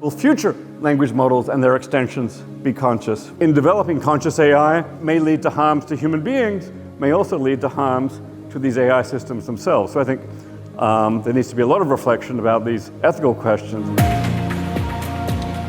Will future language models and their extensions be conscious? In developing conscious AI may lead to harms to human beings, may also lead to harms to these AI systems themselves. So I think there needs to be a lot of reflection about these ethical questions.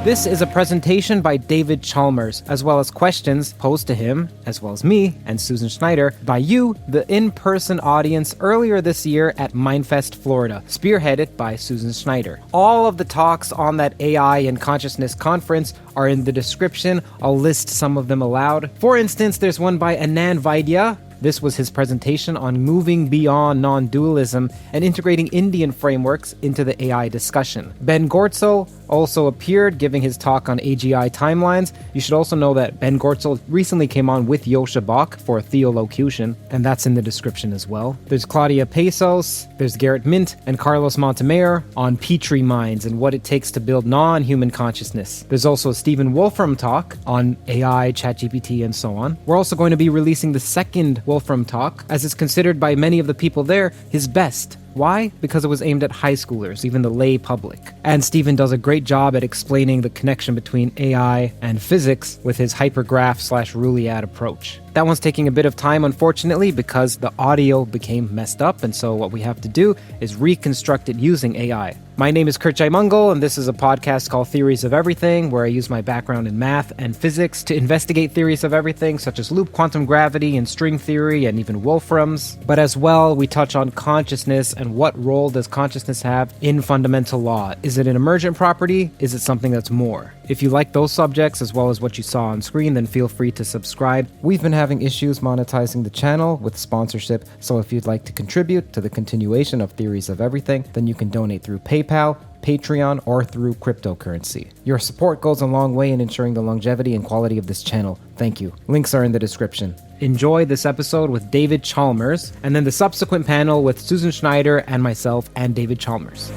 This is a presentation by David Chalmers, as well as questions posed to him, as well as me and Susan Schneider, by you, the in-person audience, earlier this year at Mindfest, Florida, spearheaded by Susan Schneider. All of the talks on that AI and consciousness conference are in the description. I'll list some of them aloud. For instance, there's one by Anand Vaidya. This was his presentation on moving beyond non-dualism and integrating Indian frameworks into the AI discussion. Ben Gortzel also appeared, giving his talk on AGI timelines. You should also know that Ben Gortzel recently came on with Yosha Bach for Theolocution, and that's in the description as well. There's Claudia Pesos, there's Garrett Mint, and Carlos Montemayor on Petri minds and what it takes to build non-human consciousness. There's also a Stephen Wolfram talk on AI, ChatGPT, and so on. We're also going to be releasing the second Wolfram talk, as it's considered by many of the people there his best. Why? Because it was aimed at high schoolers, even the lay public. And Stephen does a great job at explaining the connection between AI and physics with his hypergraph/Reuliad approach. That one's taking a bit of time, unfortunately, because the audio became messed up, and so what we have to do is reconstruct it using AI. My name is Kurt Jaimungal, and this is a podcast called Theories of Everything, where I use my background in math and physics to investigate theories of everything, such as loop quantum gravity and string theory and even Wolfram's. But as well, we touch on consciousness and what role does consciousness have in fundamental law. Is it an emergent property? Is it something that's more? If you like those subjects as well as what you saw on screen, then feel free to subscribe. We've been having issues monetizing the channel with sponsorship, so if you'd like to contribute to the continuation of Theories of Everything, then you can donate through PayPal, Patreon, or through cryptocurrency. Your support goes a long way in ensuring the longevity and quality of this channel. Thank you. Links are in the description. Enjoy this episode with David Chalmers, and then the subsequent panel with Susan Schneider and myself and David Chalmers.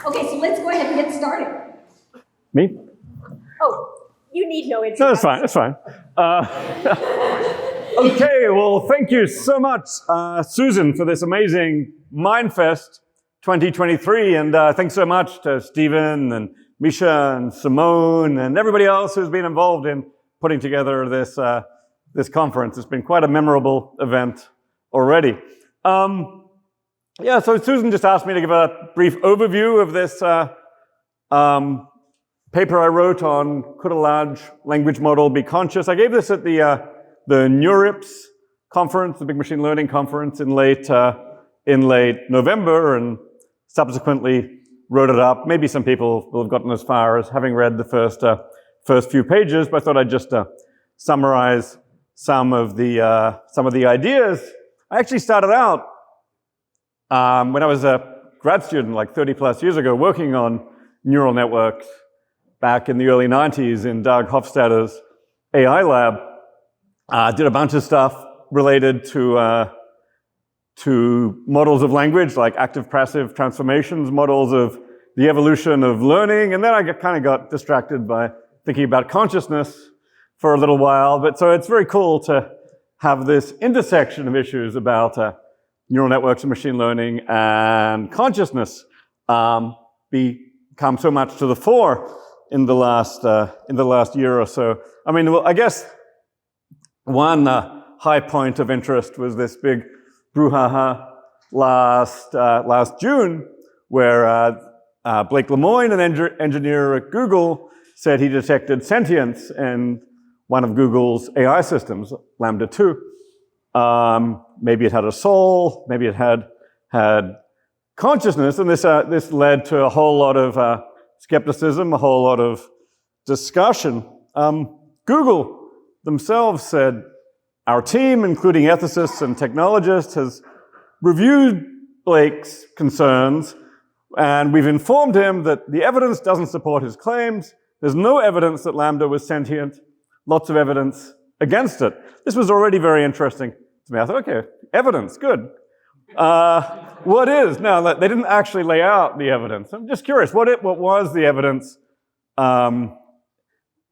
Okay, so let's go ahead and get started. Me? Oh, you need no introduction. No, it's fine. Okay, well, thank you so much, Susan, for this amazing Mindfest 2023. And thanks so much to Stephen and Misha and Simone and everybody else who's been involved in putting together this conference. It's been quite a memorable event already. So Susan just asked me to give a brief overview of this paper I wrote on could a large language model be conscious. I gave this at the NeurIPS conference, the big machine learning conference in late November, and subsequently wrote it up. Maybe some people will have gotten as far as having read the first few pages, but I thought I'd just summarize some of the ideas. I actually started out when I was a grad student, like 30 plus years ago, working on neural networks back in the early 90s in Doug Hofstadter's AI lab. Did a bunch of stuff related to models of language, like active-passive transformations, models of the evolution of learning, and then I kind of got distracted by thinking about consciousness for a little while. But so it's very cool to have this intersection of issues about neural networks and machine learning and consciousness become so much to the fore in the last year or so. I mean, well, I guess one high point of interest was this big brouhaha last June, where Blake Lemoine, an engineer at Google, said he detected sentience in one of Google's AI systems, Lambda 2. Maybe it had a soul, maybe it had consciousness, and this led to a whole lot of skepticism, a whole lot of discussion. Google themselves said, our team, including ethicists and technologists, has reviewed Blake's concerns, and we've informed him that the evidence doesn't support his claims. There's no evidence that Lambda was sentient. Lots of evidence against it. This was already very interesting to me. I thought, okay, evidence, good. What is? Now, they didn't actually lay out the evidence. I'm just curious, what was the evidence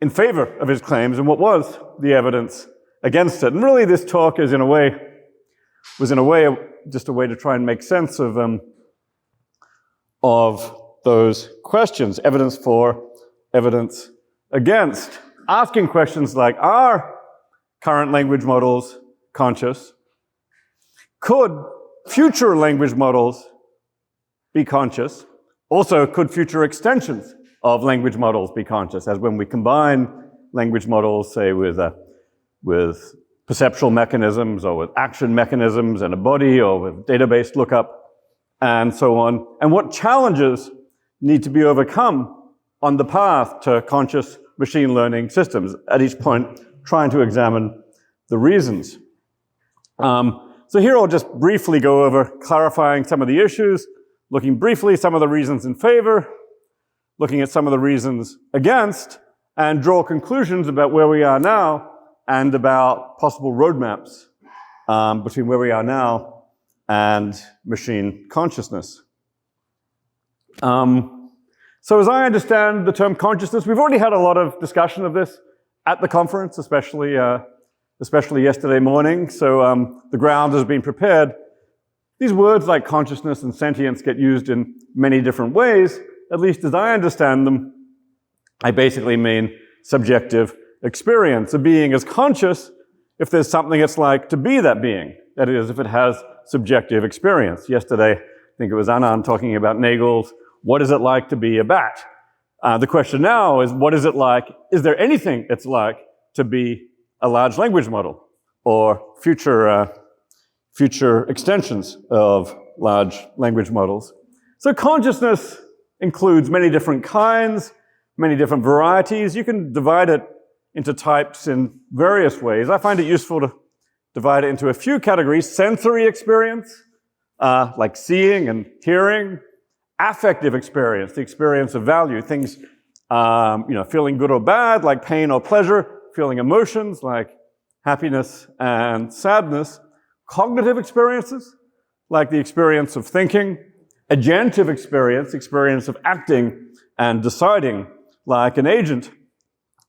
in favor of his claims, and what was the evidence against it? And really, this talk is, in a way, was in a way just a way to try and make sense of those questions, evidence for, evidence against, asking questions like, are current language models conscious? Could future language models be conscious? Also, could future extensions of language models be conscious, as when we combine language models, say, with perceptual mechanisms or with action mechanisms in a body or with database lookup and so on? And what challenges need to be overcome on the path to conscious machine learning systems? At each point, trying to examine the reasons. So here I'll just briefly go over clarifying some of the issues, looking briefly at some of the reasons in favor, looking at some of the reasons against, and draw conclusions about where we are now and about possible roadmaps between where we are now and machine consciousness. So as I understand the term consciousness, we've already had a lot of discussion of this at the conference, especially yesterday morning. So the ground has been prepared. These words like consciousness and sentience get used in many different ways. At least as I understand them, I basically mean subjective experience. A being is conscious if there's something it's like to be that being. That is, if it has subjective experience. Yesterday, I think it was Anand talking about Nagel's, what is it like to be a bat? The question now is, what is it like? Is there anything it's like to be a large language model or future extensions of large language models? So consciousness includes many different kinds, many different varieties. You can divide it into types in various ways. I find it useful to divide it into a few categories: sensory experience, like seeing and hearing; affective experience, the experience of value, things, feeling good or bad, like pain or pleasure; feeling emotions, like happiness and sadness; cognitive experiences, like the experience of thinking; agentive experience, experience of acting and deciding, like an agent.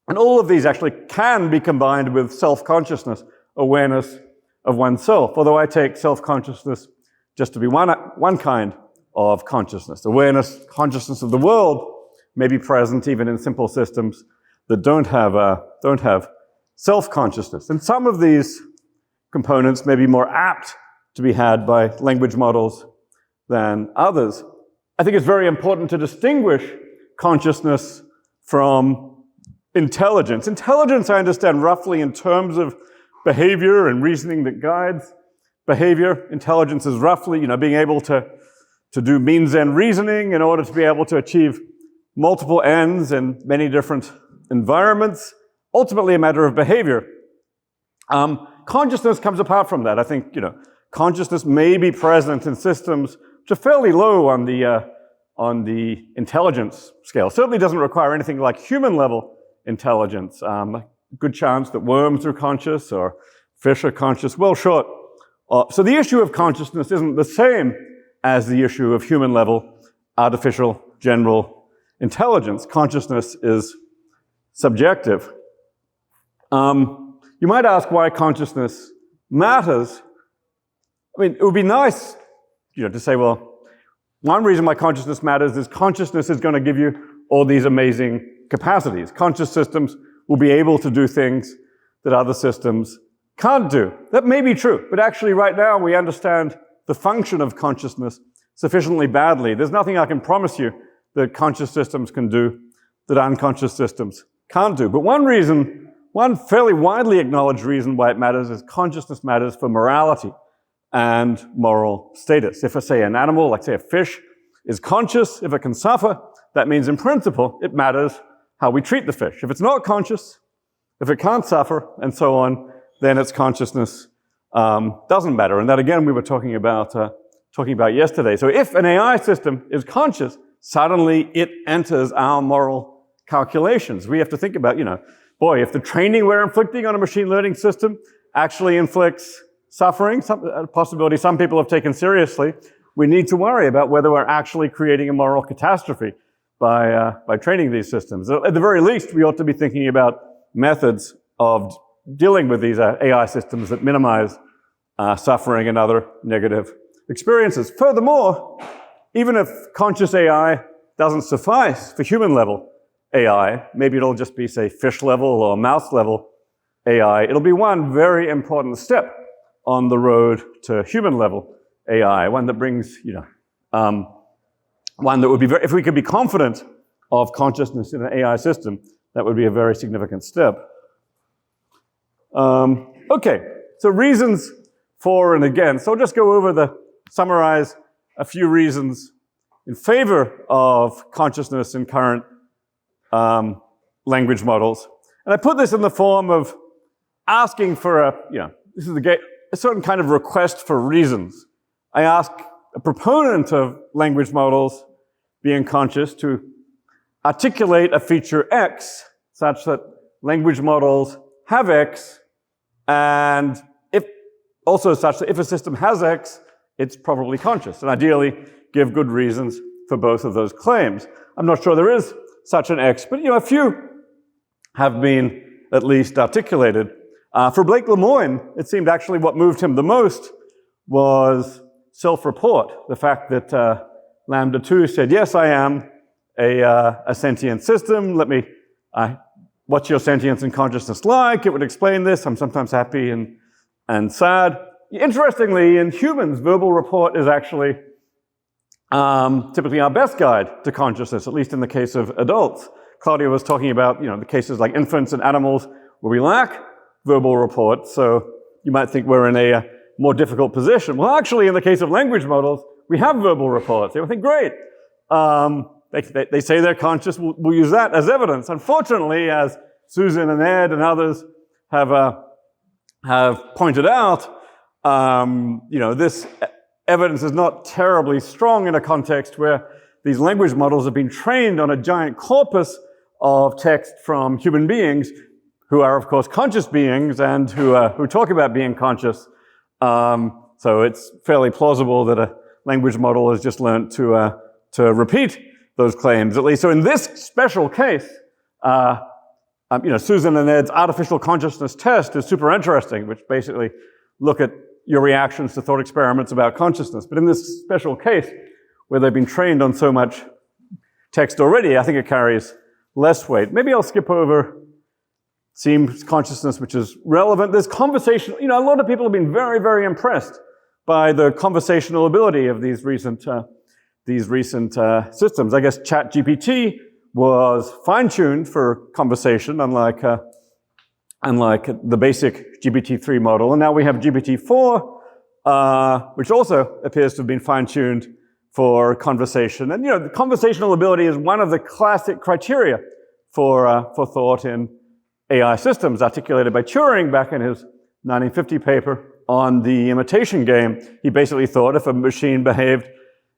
And all of these actually can be combined with self-consciousness, awareness of oneself, although I take self-consciousness just to be one kind of consciousness. Awareness, consciousness of the world may be present even in simple systems that don't have self-consciousness. And some of these components may be more apt to be had by language models than others. I think it's very important to distinguish consciousness from intelligence. Intelligence, I understand roughly in terms of behavior and reasoning that guides behavior. Intelligence is roughly, being able to do means-end reasoning in order to be able to achieve multiple ends in many different environments. Ultimately a matter of behavior. Consciousness comes apart from that. I think, consciousness may be present in systems which are fairly low on the intelligence scale. Certainly doesn't require anything like human-level intelligence. Good chance that worms are conscious or fish are conscious, well short. So the issue of consciousness isn't the same as the issue of human-level artificial general intelligence. Consciousness is subjective. You might ask why consciousness matters. I mean, it would be nice, to say, well, one reason why consciousness matters is consciousness is going to give you all these amazing capacities. Conscious systems will be able to do things that other systems can't do. That may be true, but actually right now we understand the function of consciousness sufficiently badly. There's nothing I can promise you that conscious systems can do that unconscious systems can't do. But one fairly widely acknowledged reason why it matters is consciousness matters for morality and moral status. If, say, an animal, like say a fish, is conscious, if it can suffer, that means in principle it matters how we treat the fish. If it's not conscious, if it can't suffer, and so on, then its consciousness doesn't matter. And that, again, we were talking about yesterday. So if an AI system is conscious, suddenly it enters our moral calculations. We have to think about, if the training we're inflicting on a machine learning system actually inflicts suffering, a possibility some people have taken seriously, we need to worry about whether we're actually creating a moral catastrophe by training these systems. At the very least, we ought to be thinking about methods of dealing with these AI systems that minimize suffering and other negative experiences. Furthermore, even if conscious AI doesn't suffice for human level AI, maybe it'll just be, say, fish level or mouse level AI. It'll be one very important step on the road to human level AI, one that brings, one that would be very, if we could be confident of consciousness in an AI system, that would be a very significant step. Okay, so reasons for and against. So I'll just go over summarize a few reasons in favor of consciousness in current language models. And I put this in the form of asking for this is a certain kind of request for reasons. I ask a proponent of language models being conscious to articulate a feature X such that language models have X, and also such that if a system has X, it's probably conscious, and ideally give good reasons for both of those claims. I'm not sure there is such an X, but a few have been at least articulated. For Blake Lemoine, it seemed actually what moved him the most was self-report, the fact that Lambda 2 said, yes, I am a sentient system. What's your sentience and consciousness like? It would explain this. I'm sometimes happy and sad. Interestingly, in humans, verbal report is actually typically our best guide to consciousness, at least in the case of adults. Claudia was talking about, the cases like infants and animals where we lack verbal report, so you might think we're in a more difficult position. Well, actually, in the case of language models, we have verbal reports. They would think, great. They say they're conscious. We'll use that as evidence. Unfortunately, as Susan and Ed and others have pointed out, this evidence is not terribly strong in a context where these language models have been trained on a giant corpus of text from human beings who are, of course, conscious beings and who talk about being conscious. So it's fairly plausible that a language model has just learned to repeat those claims, at least. So in this special case, Susan and Ed's artificial consciousness test is super interesting, which basically look at your reactions to thought experiments about consciousness. But in this special case, where they've been trained on so much text already, I think it carries less weight. Maybe I'll skip over seems consciousness, which is relevant. There's conversation. A lot of people have been very, very impressed by the conversational ability of these recent systems. I guess ChatGPT was fine-tuned for conversation, unlike the basic GPT-3 model. And now we have GPT-4, which also appears to have been fine-tuned for conversation. And the conversational ability is one of the classic criteria for thought in AI systems, articulated by Turing back in his 1950 paper on the imitation game. He basically thought if a machine behaved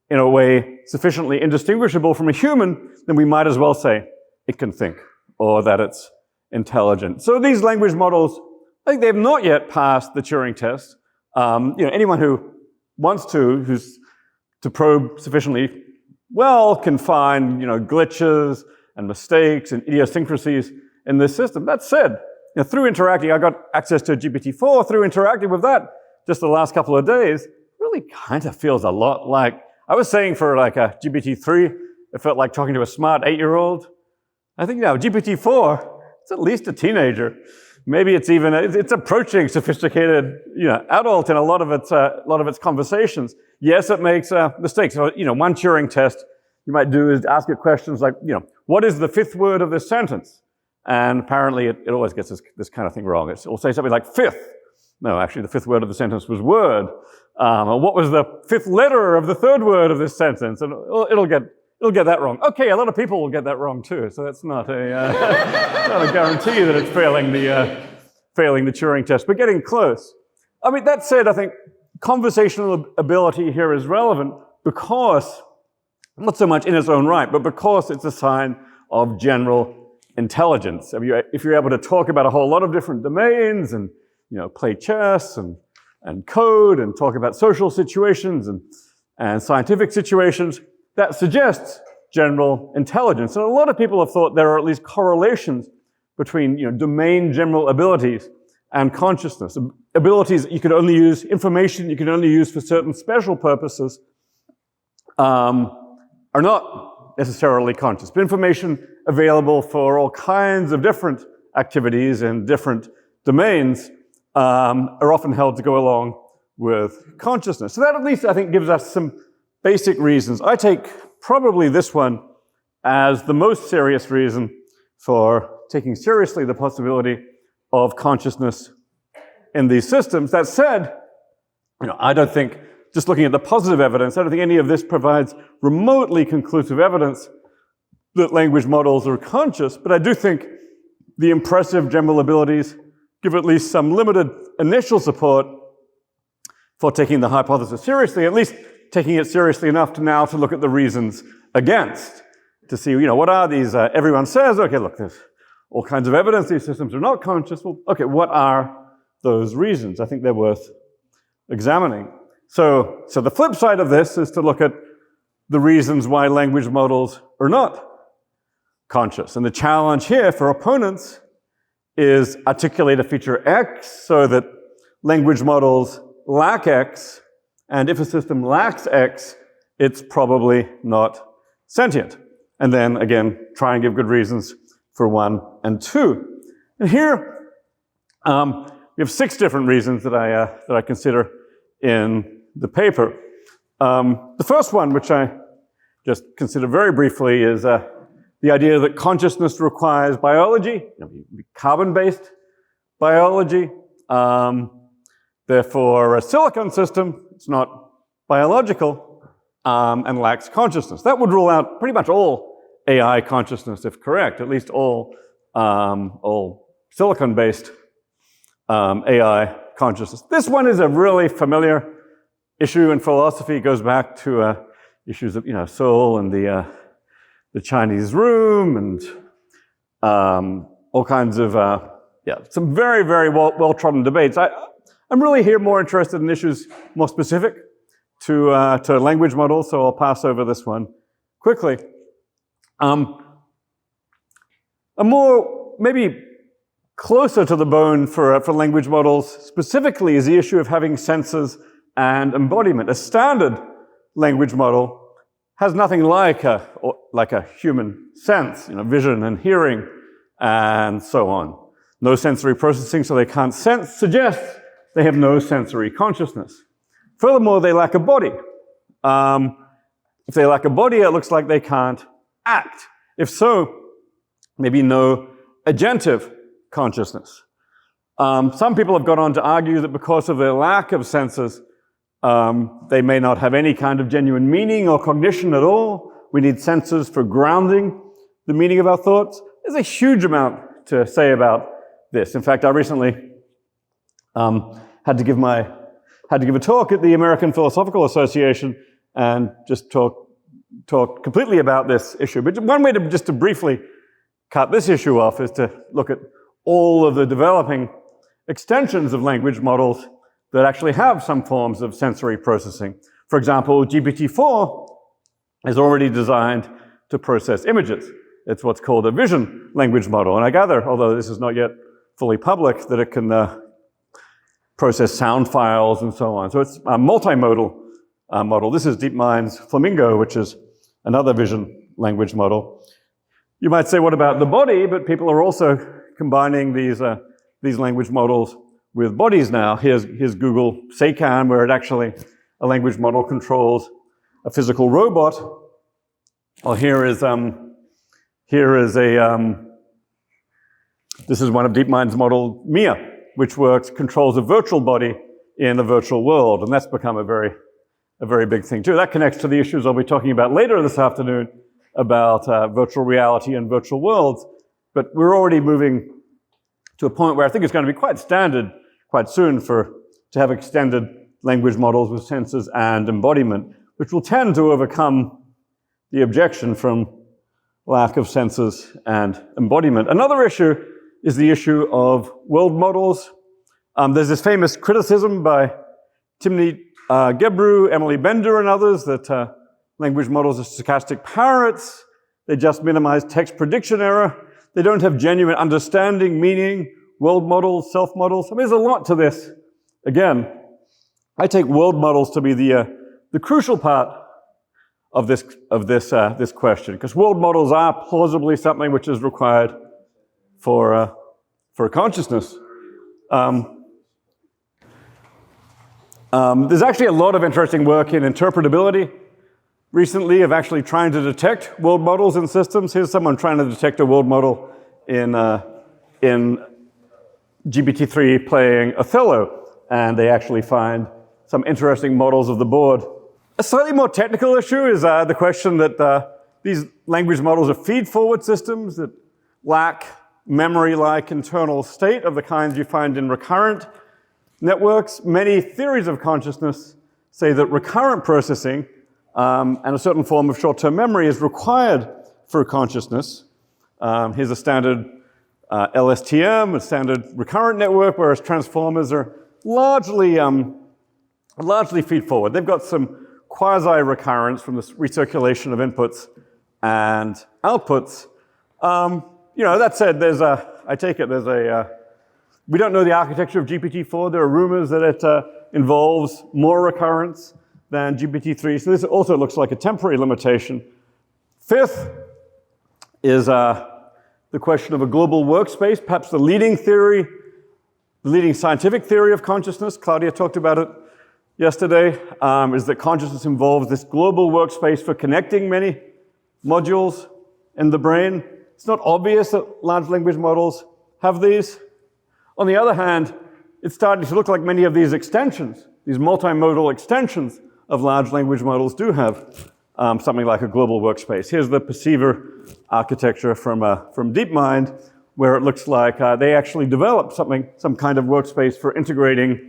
in a way sufficiently indistinguishable from a human, then we might as well say it can think, or that it's intelligent. So these language models, I think they've not yet passed the Turing test. Anyone who wants who's to probe sufficiently well can find, glitches and mistakes and idiosyncrasies in this system. That said, through interacting, I got access to GPT-4, through interacting with that just the last couple of days, really kind of feels a lot like, I was saying for like a GPT-3, it felt like talking to a smart 8-year-old. I think now GPT-4, it's at least a teenager. Maybe it's even, it's approaching sophisticated, adult in a lot of its conversations. Yes, it makes mistakes. So, one Turing test you might do is ask it questions like, what is the fifth word of this sentence? And apparently it always gets this kind of thing wrong. It'll say something like fifth. No, actually the fifth word of the sentence was word. Or what was the fifth letter of the third word of this sentence? And it'll get that wrong. Okay, a lot of people will get that wrong too, so that's not a not a guarantee that it's failing the Turing test, but getting close. I mean, that said, I think conversational ability here is relevant because, not so much in its own right, but because it's a sign of general intelligence. If you're able to talk about a whole lot of different domains and play chess and code and talk about social situations and scientific situations, that suggests general intelligence. And a lot of people have thought there are at least correlations between domain general abilities and consciousness. Abilities that you could only use, information you can only use for certain special purposes, are not necessarily conscious. But information available for all kinds of different activities in different domains are often held to go along with consciousness. So that at least, I think, gives us some basic reasons. I take probably this one as the most serious reason for taking seriously the possibility of consciousness in these systems. That said, I don't think, just looking at the positive evidence, I don't think any of this provides remotely conclusive evidence that language models are conscious, but I do think the impressive general abilities give at least some limited initial support for taking the hypothesis seriously, at least taking it seriously enough to look at the reasons against, to see, what are these? Everyone says, okay, look, there's all kinds of evidence these systems are not conscious. Well, okay, what are those reasons? I think they're worth examining. So the flip side of this is to look at the reasons why language models are not conscious. And the challenge here for opponents is articulate a feature X so that language models lack X, and if a system lacks X, it's probably not sentient. And then, again, try and give good reasons for 1 and 2. And here, we have 6 different reasons that I consider in the paper. The first one, which I just consider very briefly, is the idea that consciousness requires biology, carbon-based biology. Therefore, a silicon system, it's not biological and lacks consciousness. That would rule out pretty much all AI consciousness, if correct, at least all silicon-based AI consciousness. This one is a really familiar issue in philosophy. It goes back to issues of soul and the Chinese room and all kinds of some very, very well-trodden debates. I'm really here more interested in issues more specific to language models, so I'll pass over this one quickly. A more maybe closer to the bone for language models specifically is the issue of having senses and embodiment. A standard language model has nothing like a human sense, vision and hearing and so on. No sensory processing, so they can't sense, suggests they have no sensory consciousness. Furthermore, they lack a body. If they lack a body, it looks like they can't act. If so, maybe no agentive consciousness. Some people have gone on to argue that because of their lack of senses, they may not have any kind of genuine meaning or cognition at all. We need senses for grounding the meaning of our thoughts. There's a huge amount to say about this. In fact, I recently had to give a talk at the American Philosophical Association and just talk completely about this issue. But one way to briefly cut this issue off is to look at all of the developing extensions of language models that actually have some forms of sensory processing. For example, GPT-4 is already designed to process images. It's what's called a vision language model. And I gather, although this is not yet fully public, that it can process sound files and so on. So it's a multimodal model. This is DeepMind's Flamingo, which is another vision language model. You might say, what about the body? But people are also combining these language models with bodies now. Here's Google Saycan, where a language model controls a physical robot. Well, this is one of DeepMind's model, Mia, which controls a virtual body in a virtual world, and that's become a very big thing too. That connects to the issues I'll be talking about later this afternoon about virtual reality and virtual worlds. But we're already moving to a point where I think it's going to be quite standard quite soon to have extended language models with senses and embodiment, which will tend to overcome the objection from lack of senses and embodiment. Another issue is the issue of world models. There's this famous criticism by Timnit Gebru, Emily Bender, and others that language models are stochastic parrots. They just minimize text prediction error. They don't have genuine understanding, meaning, world models, self models. I mean, there's a lot to this. Again, I take world models to be the crucial part of this question, because world models are plausibly something which is required for consciousness. There's actually a lot of interesting work in interpretability recently of actually trying to detect world models in systems. Here's someone trying to detect a world model in GPT-3 playing Othello, and they actually find some interesting models of the board. A slightly more technical issue is the question that these language models are feed-forward systems that lack memory-like internal state of the kinds you find in recurrent networks. Many theories of consciousness say that recurrent processing and a certain form of short-term memory is required for consciousness. Here's a standard LSTM, a standard recurrent network, whereas transformers are largely feed-forward. They've got some quasi-recurrence from the recirculation of inputs and outputs. That said, we don't know the architecture of GPT-4. There are rumors that it involves more recurrence than GPT-3. So this also looks like a temporary limitation. Fifth is the question of a global workspace, perhaps the leading scientific theory of consciousness. Claudia talked about it yesterday, is that consciousness involves this global workspace for connecting many modules in the brain. It's not obvious that large language models have these. On the other hand, it's starting to look like many of these extensions, these multimodal extensions of large language models do have something like a global workspace. Here's the perceiver architecture from DeepMind, where it looks like they actually developed some kind of workspace for integrating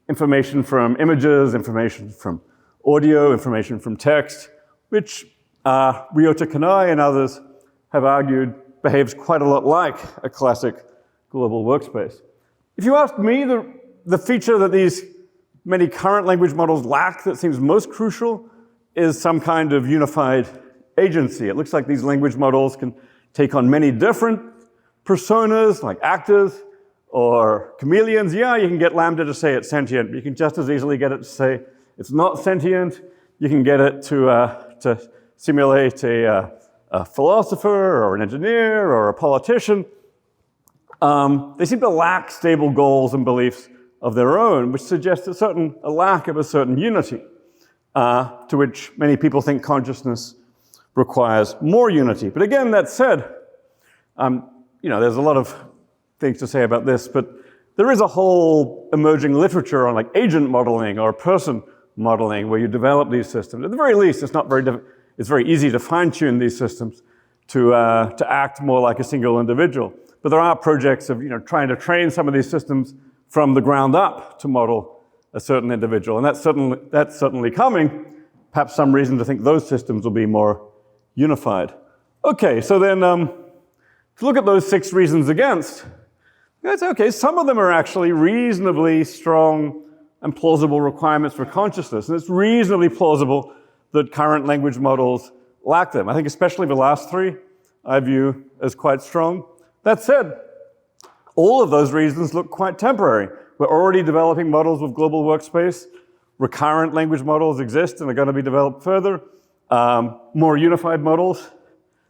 information from images, information from audio, information from text, which Ryota Kanai and others have argued behaves quite a lot like a classic global workspace. If you ask me, the feature that these many current language models lack that seems most crucial is some kind of unified agency. It looks like these language models can take on many different personas, like actors or chameleons. Yeah, you can get Lambda to say it's sentient, but you can just as easily get it to say it's not sentient. You can get it to simulate a philosopher or an engineer or a politician. They seem to lack stable goals and beliefs of their own, which suggests a lack of a certain unity, to which many people think consciousness requires more unity. But again, that said, there's a lot of things to say about this, but there is a whole emerging literature on like agent modeling or person modeling where you develop these systems. At the very least, it's very easy to fine-tune these systems to act more like a single individual. But there are projects of trying to train some of these systems from the ground up to model a certain individual, and that's certainly coming. Perhaps some reason to think those systems will be more unified. Okay, so then if you look at those 6 reasons against, it's okay. Some of them are actually reasonably strong and plausible requirements for consciousness, and it's reasonably plausible that current language models lack them. I think especially the last 3 I view as quite strong. That said, all of those reasons look quite temporary. We're already developing models with global workspace. Recurrent language models exist and are going to be developed further. More unified models.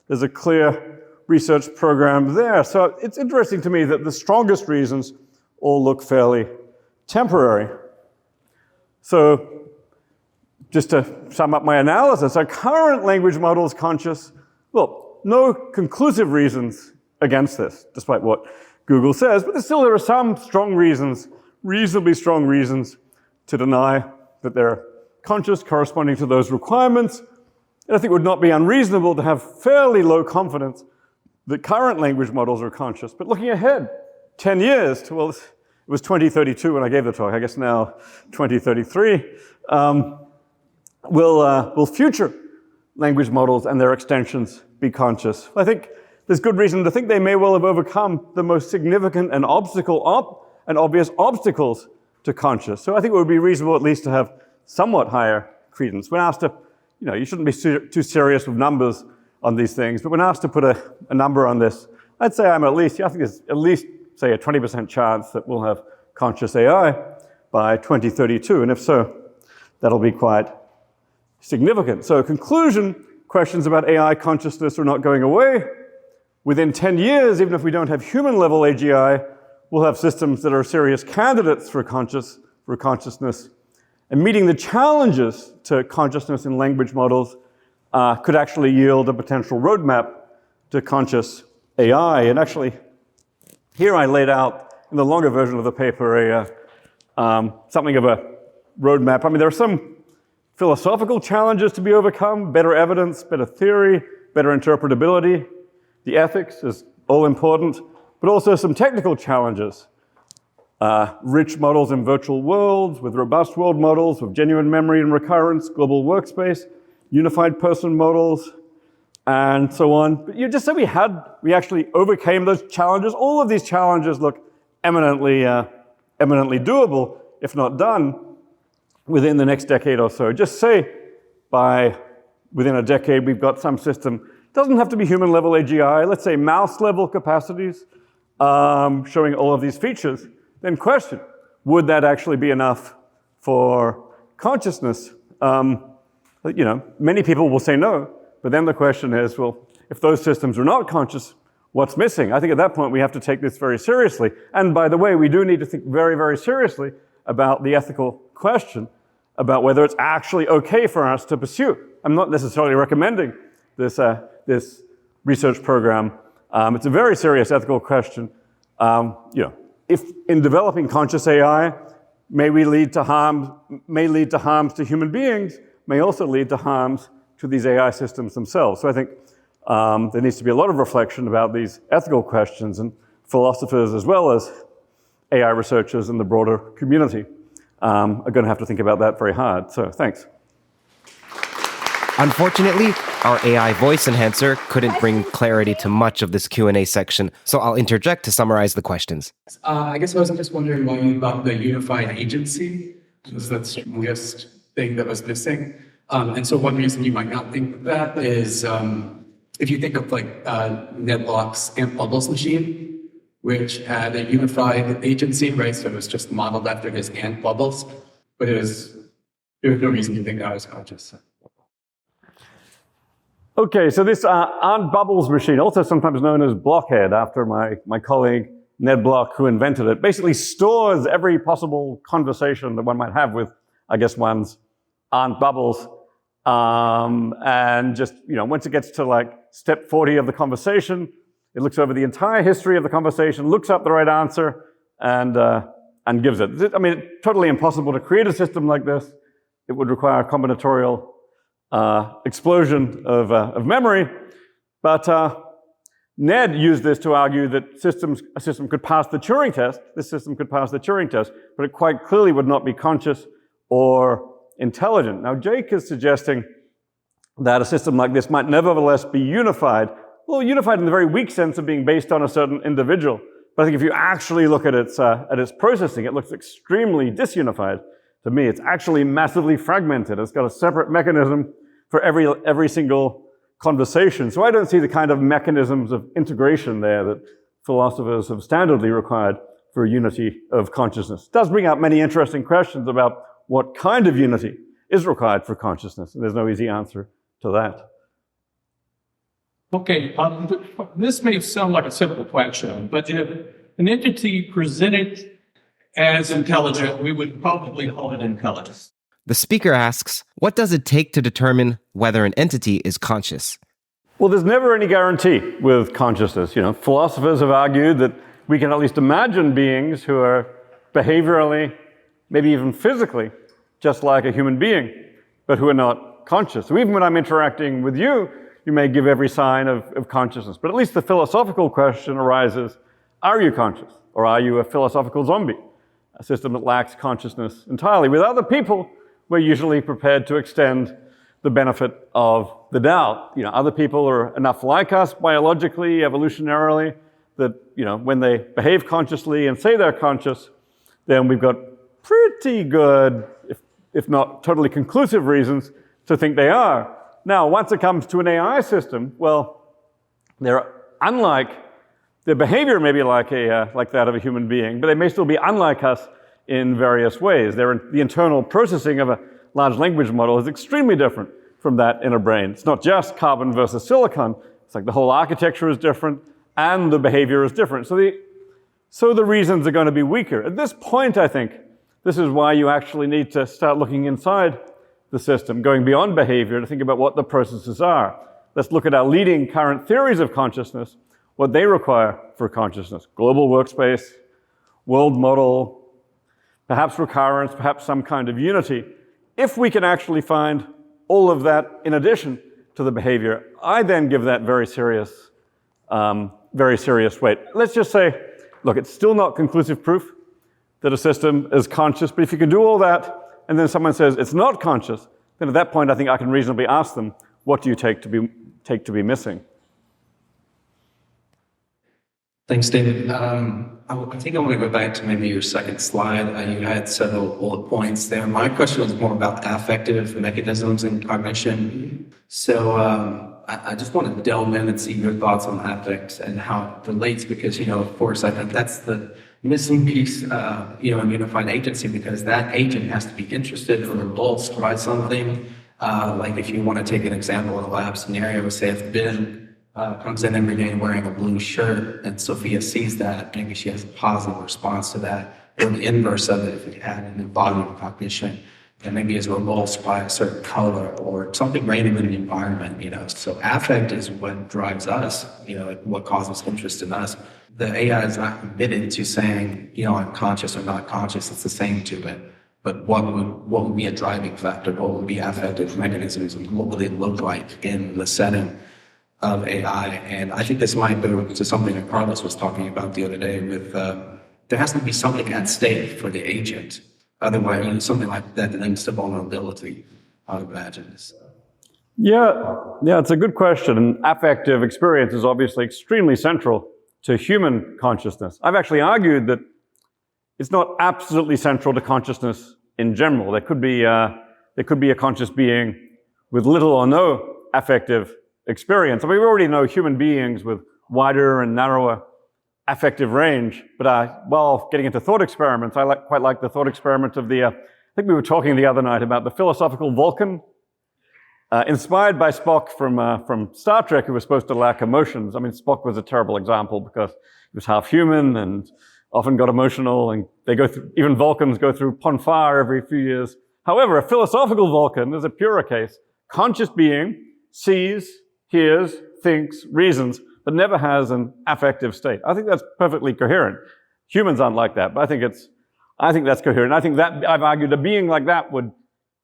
There's a clear research program there. So it's interesting to me that the strongest reasons all look fairly temporary. So just to sum up my analysis, are current language models conscious? Well, no conclusive reasons against this, despite what Google says, but there are some strong reasons, reasonably strong reasons, to deny that they're conscious corresponding to those requirements. And I think it would not be unreasonable to have fairly low confidence that current language models are conscious. But looking ahead 10 years to, well, it was 2032 when I gave the talk, I guess now 2033, will future language models and their extensions be conscious? I think there's good reason to think they may well have overcome the most significant and obvious obstacles to conscious. So I think it would be reasonable at least to have somewhat higher credence. When asked to, you shouldn't be too serious with numbers on these things, but when asked to put a number on this, I'd say I think there's at least say, a 20% chance that we'll have conscious AI by 2032. And if so, that'll be quite significant. So conclusion, questions about AI consciousness are not going away. Within 10 years, even if we don't have human-level AGI, we'll have systems that are serious candidates for consciousness. And meeting the challenges to consciousness in language models could actually yield a potential roadmap to conscious AI. And actually, here I laid out in the longer version of the paper something of a roadmap. I mean, there are some philosophical challenges to be overcome, better evidence, better theory, better interpretability. The ethics is all important, but also some technical challenges. Rich models in virtual worlds, with robust world models, with genuine memory and recurrence, global workspace, unified person models, and so on. But you just said we actually overcame those challenges. All of these challenges look eminently doable, if not done, within the next decade or so. Just say within a decade we've got some system. Doesn't have to be human-level AGI. Let's say mouse-level capacities showing all of these features. Then question, would that actually be enough for consciousness? Many people will say no, but then the question is, well, if those systems are not conscious, what's missing? I think at that point we have to take this very seriously. And by the way, we do need to think very, very seriously about the ethical question about whether it's actually okay for us to pursue. I'm not necessarily recommending this research program. It's a very serious ethical question. If in developing conscious AI may lead to harms to human beings, may also lead to harms to these AI systems themselves. So I think there needs to be a lot of reflection about these ethical questions, and philosophers as well as AI researchers in the broader community are going to have to think about that very hard. So thanks. Unfortunately, our AI voice enhancer couldn't bring clarity to much of this Q&A section, so I'll interject to summarize the questions. I guess I was just wondering why you thought the unified agency was the strongest thing that was missing. And so one reason you might not think of that is if you think of like Ned Block's Ant Bubbles machine, which had a unified agency, right? So it was just modeled after his ant bubbles, but there was no reason to think I was conscious. Okay, so this Ant Bubbles machine, also sometimes known as Blockhead, after my colleague Ned Block, who invented it, basically stores every possible conversation that one might have with, I guess, one's Ant Bubbles. And just, once it gets to like step 40 of the conversation, it looks over the entire history of the conversation, looks up the right answer, and gives it. I mean, it's totally impossible to create a system like this. It would require a combinatorial explosion of memory. But Ned used this to argue that a system could pass the Turing test. This system could pass the Turing test, but it quite clearly would not be conscious or intelligent. Now, Jake is suggesting that a system like this might nevertheless be unified. Well, unified in the very weak sense of being based on a certain individual. But I think if you actually look at its processing, it looks extremely disunified. To me, it's actually massively fragmented. It's got a separate mechanism for every single conversation. So I don't see the kind of mechanisms of integration there that philosophers have standardly required for a unity of consciousness. It does bring up many interesting questions about what kind of unity is required for consciousness, and there's no easy answer to that. Okay, this may sound like a simple question, but if an entity presented as intelligent, we would probably call it intelligence. The speaker asks, what does it take to determine whether an entity is conscious? Well, there's never any guarantee with consciousness. Philosophers have argued that we can at least imagine beings who are behaviorally, maybe even physically, just like a human being, but who are not conscious. So even when I'm interacting with you, you may give every sign of consciousness. But at least the philosophical question arises, are you conscious? Or are you a philosophical zombie? A system that lacks consciousness entirely. With other people, we're usually prepared to extend the benefit of the doubt. Other people are enough like us biologically, evolutionarily, that, when they behave consciously and say they're conscious, then we've got pretty good, if not totally conclusive reasons to think they are. Now, once it comes to an AI system, well, they're unlike Their behavior may be like that of a human being, but they may still be unlike us in various ways. The internal processing of a large language model is extremely different from that in a brain. It's not just carbon versus silicon. It's like the whole architecture is different and the behavior is different. So the reasons are going to be weaker. At this point, I think, this is why you actually need to start looking inside the system, going beyond behavior to think about what the processes are. Let's look at our leading current theories of consciousness, what they require for consciousness. Global workspace, world model, perhaps recurrence, perhaps some kind of unity. If we can actually find all of that in addition to the behavior, I then give that very serious weight. Let's just say, look, it's still not conclusive proof that a system is conscious, but if you can do all that, and then someone says it's not conscious, then at that point I think I can reasonably ask them, what do you take to be missing? Thanks, David. I think I want to go back to maybe your second slide. You had several bullet points there. My question was more about affective mechanisms in cognition. So I just want to delve in and see your thoughts on affect and how it relates, because, of course, I think that's the missing piece, in unified agency, because that agent has to be interested or repulsed by something. Like if you want to take an example in a lab scenario, say if Ben comes in every day wearing a blue shirt and Sophia sees that, maybe she has a positive response to that, or the inverse of it if it had an embodied cognition, and maybe is repulsed by a certain color or something random in the environment, So affect is what drives us, what causes interest in us. The AI is not committed to saying, I'm conscious or not conscious, it's the same to it. But what would be a driving factor? What would be affective mechanisms? What would it look like in the setting of AI? And I think this might go to something that Carlos was talking about the other day with, there has to be something at stake for the agent. Otherwise, something like that links to vulnerability, I would imagine. Yeah, it's a good question. And affective experience is obviously extremely central to human consciousness. I've actually argued that it's not absolutely central to consciousness in general. There could be a conscious being with little or no affective experience. I mean, we already know human beings with wider and narrower affective range, but while getting into thought experiments, I quite like the thought experiment of I think we were talking the other night about the philosophical Vulcan, inspired by Spock from Star Trek, who was supposed to lack emotions. I mean, Spock was a terrible example because he was half human and often got emotional, and even Vulcans go through pon farr every few years. However, a philosophical Vulcan is a purer case. Conscious being sees, hears, thinks, reasons, but never has an affective state. I think that's perfectly coherent. Humans aren't like that, but I think that's coherent. I think that I've argued a being like that would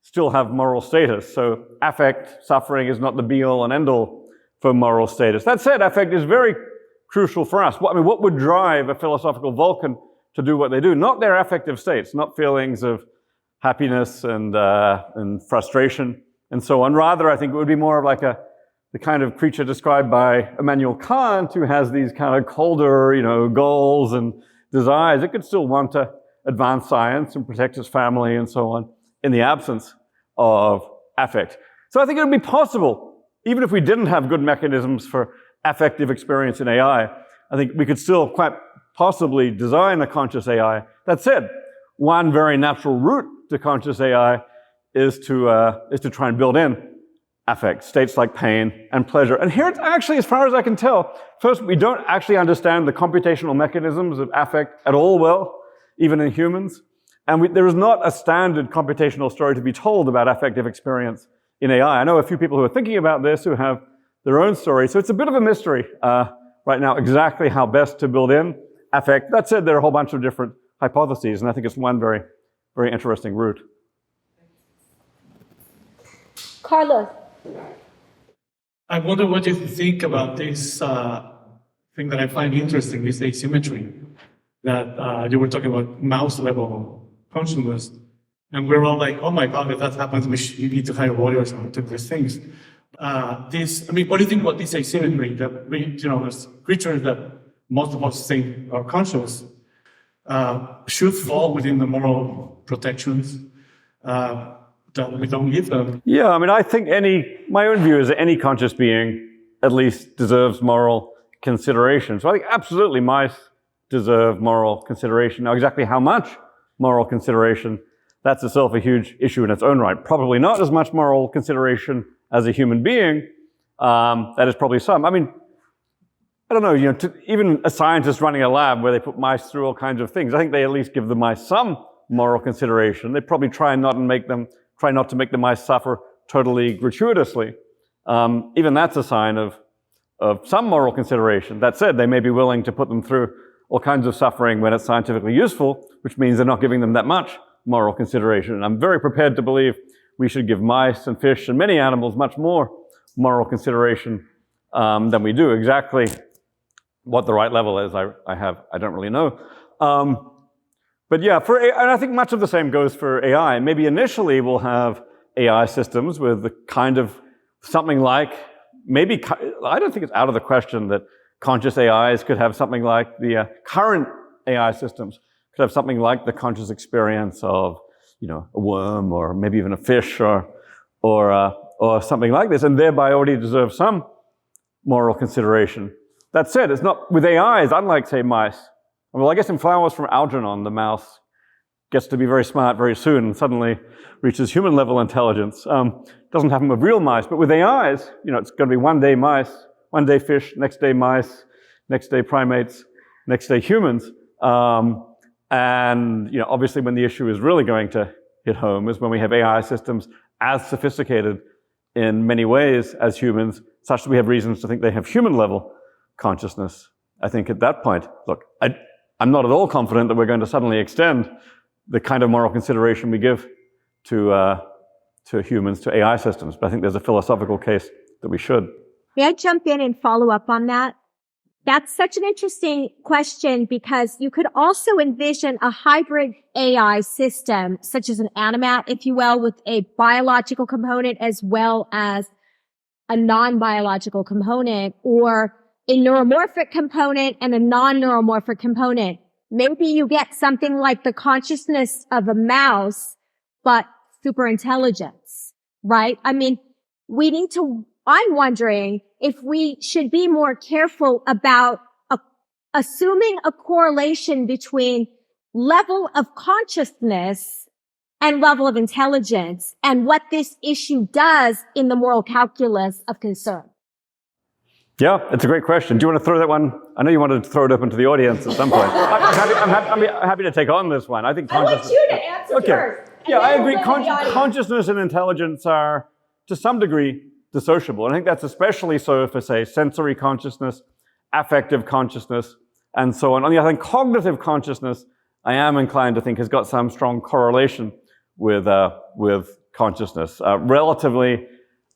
still have moral status. So affect, suffering is not the be-all and end-all for moral status. That said, affect is very crucial for us. What would drive a philosophical Vulcan to do what they do? Not their affective states, not feelings of happiness and frustration and so on. Rather, I think it would be more of like the kind of creature described by Immanuel Kant, who has these kind of colder, goals and desires. It could still want to advance science and protect its family and so on in the absence of affect. So I think it would be possible, even if we didn't have good mechanisms for affective experience in AI, I think we could still quite possibly design a conscious AI. That said, one very natural route to conscious AI is to try and build in affect, states like pain and pleasure. And here it's actually, as far as I can tell, first, we don't actually understand the computational mechanisms of affect at all well, even in humans. And there is not a standard computational story to be told about affective experience in AI. I know a few people who are thinking about this who have their own story. So it's a bit of a mystery right now exactly how best to build in affect. That said, there are a whole bunch of different hypotheses, and I think it's one very, very interesting route. Carlos. I wonder what you think about this thing that I find interesting, this asymmetry that you were talking about, mouse level consciousness. And we're all like, oh my God, if that happens, you need to hire lawyers and do these things. What do you think about this asymmetry that we, as creatures that most of us think are conscious, should fall within the moral protections that we don't give them? Yeah, I think my own view is that any conscious being at least deserves moral consideration. So I think absolutely mice deserve moral consideration. Now, exactly how much moral consideration, that's itself a huge issue in its own right. Probably not as much moral consideration as a human being. That is probably some. I mean, I don't know, even a scientist running a lab where they put mice through all kinds of things, I think they at least give the mice some moral consideration. They probably try not to make the mice suffer totally gratuitously. Even that's a sign of some moral consideration. That said, they may be willing to put them through all kinds of suffering when it's scientifically useful, which means they're not giving them that much moral consideration. And I'm very prepared to believe we should give mice and fish and many animals much more moral consideration than we do. Exactly what the right level is, I don't really know. But yeah, and I think much of the same goes for AI. Maybe initially we'll have AI systems with the kind of something like, I don't think it's out of the question that conscious AIs could have something like the current AI systems could have something like the conscious experience of, a worm or maybe even a fish or something like this, and thereby already deserve some moral consideration. That said, it's not with AIs, unlike, say, mice. Well, I guess in Flowers from Algernon, the mouse gets to be very smart very soon and suddenly reaches human-level intelligence. Doesn't happen with real mice, but with AIs, it's going to be one day mice, one day fish, next day mice, next day primates, next day humans. And obviously when the issue is really going to hit home is when we have AI systems as sophisticated in many ways as humans, such that we have reasons to think they have human-level consciousness. I think at that point, look, I'm not at all confident that we're going to suddenly extend the kind of moral consideration we give to humans, to AI systems, but I think there's a philosophical case that we should. May I jump in and follow up on that? That's such an interesting question because you could also envision a hybrid AI system, such as an animat, if you will, with a biological component as well as a non-biological component, or a neuromorphic component and a non-neuromorphic component. Maybe you get something like the consciousness of a mouse, but super intelligence, right? I mean, I'm wondering if we should be more careful about assuming a correlation between level of consciousness and level of intelligence and what this issue does in the moral calculus of concern. Yeah, it's a great question. Do you want to throw that one? I know you wanted to throw it open to the audience at some point. I'm happy to take on this one. I think I want you to answer first. Yeah, I agree. Consciousness and intelligence are, to some degree, dissociable. And I think that's especially so for, say, sensory consciousness, affective consciousness, and so on. On the other hand, cognitive consciousness, I am inclined to think, has got some strong correlation with consciousness. Relatively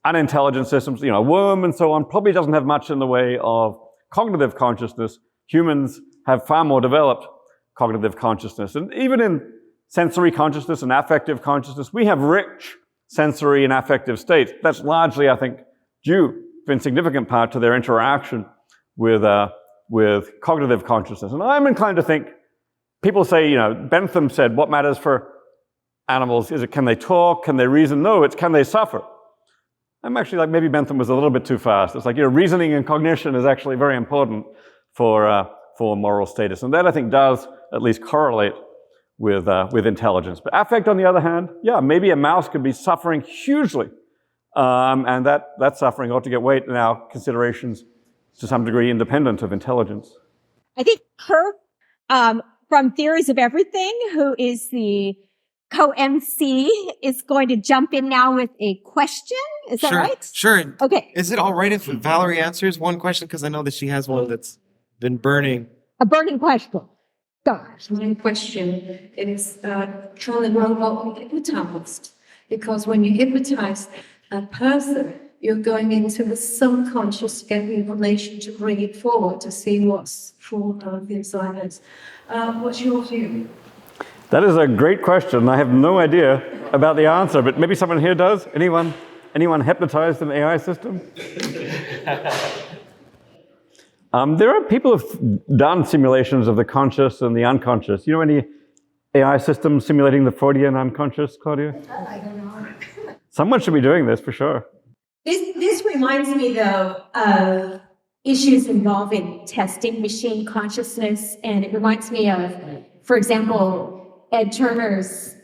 unintelligent systems, a worm and so on, probably doesn't have much in the way of cognitive consciousness. Humans have far more developed cognitive consciousness. And even in sensory consciousness and affective consciousness, we have rich sensory and affective states. That's largely, I think, due in significant part to their interaction with cognitive consciousness. And I'm inclined to think, people say, Bentham said, what matters for animals is can they talk, can they reason? No, it's can they suffer. I'm actually like, maybe Bentham was a little bit too fast. It's like, reasoning and cognition is actually very important for moral status. And that, I think, does at least correlate with intelligence. But affect, on the other hand, yeah, maybe a mouse could be suffering hugely. And that suffering ought to get weight in our considerations to some degree independent of intelligence. I think Kirk, from Theories of Everything, who is the co-MC, is going to jump in now with a question. Is that right? Sure. Okay. Is it all right if Valerie answers one question? Because I know that she has one that's been burning. A burning question. Go. My question is trying to robot hypnotized, because when you hypnotize a person, you're going into the subconscious to get the information to bring it forward to see what's for the inside is. What's your view? That is a great question. I have no idea about the answer, but maybe someone here does. Anyone hypnotized an AI system? There are people who've done simulations of the conscious and the unconscious. You know any AI systems simulating the Freudian unconscious, Claudia? I don't know. Someone should be doing this for sure. This reminds me, though, of issues involving testing machine consciousness. And it reminds me of, for example, Ed Turner's,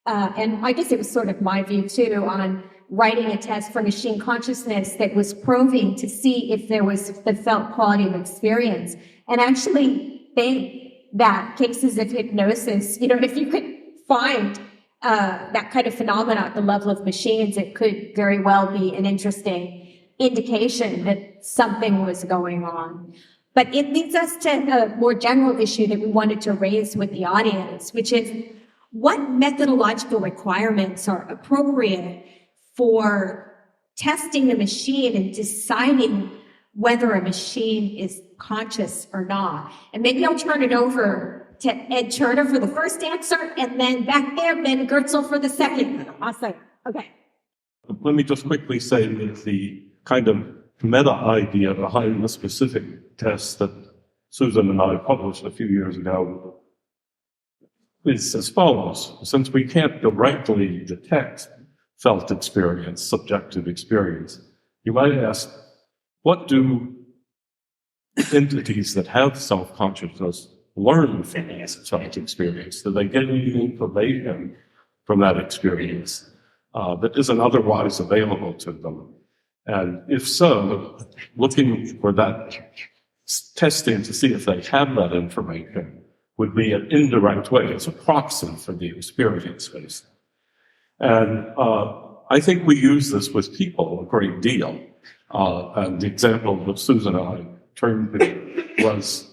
and I guess it was sort of my view too, on writing a test for machine consciousness that was probing to see if there was the felt quality of experience. And actually think that cases of hypnosis, if you could find that kind of phenomena at the level of machines, it could very well be an interesting indication that something was going on. But it leads us to a more general issue that we wanted to raise with the audience, which is what methodological requirements are appropriate for testing the machine and deciding whether a machine is conscious or not. And maybe I'll turn it over to Ed Turner for the first answer, and then back there, Ben Gertzel for the second. Awesome. Okay. Let me just quickly say that the kind of meta idea behind the specific test that Susan and I published a few years ago is as follows. Since we can't directly detect felt experience, subjective experience, you might ask, what do entities that have self-consciousness learn from this felt experience? Do they get any information from that experience that isn't otherwise available to them? And if so, looking for that testing to see if they have that information would be an indirect way. It's a proxy for the experience base. And I think we use this with people a great deal. And the example that Susan and I turned to was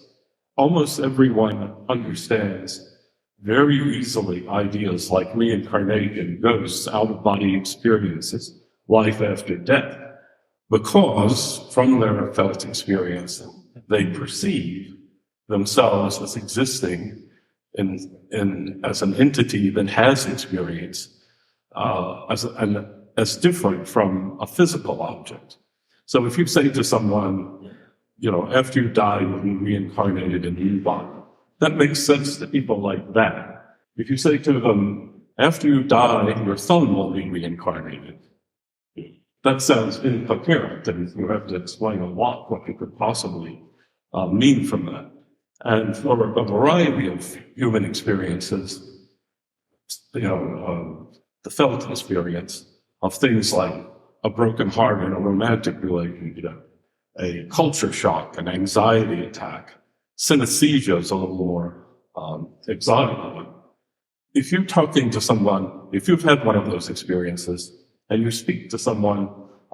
almost everyone understands very easily ideas like reincarnation, ghosts, out-of-body experiences, life after death, because from their felt experience, they perceive themselves as existing as an entity that has experience, as different from a physical object. So if you say to someone, after you die, you'll be reincarnated in a new body, that makes sense to people like that. If you say to them, after you die, your son will be reincarnated, that sounds incoherent, and you have to explain a lot what you could possibly mean from that. And for a variety of human experiences, the felt experience of things like a broken heart in a romantic relationship, a culture shock, an anxiety attack, synesthesia is a little more exotic. If you're talking to someone, if you've had one of those experiences, and you speak to someone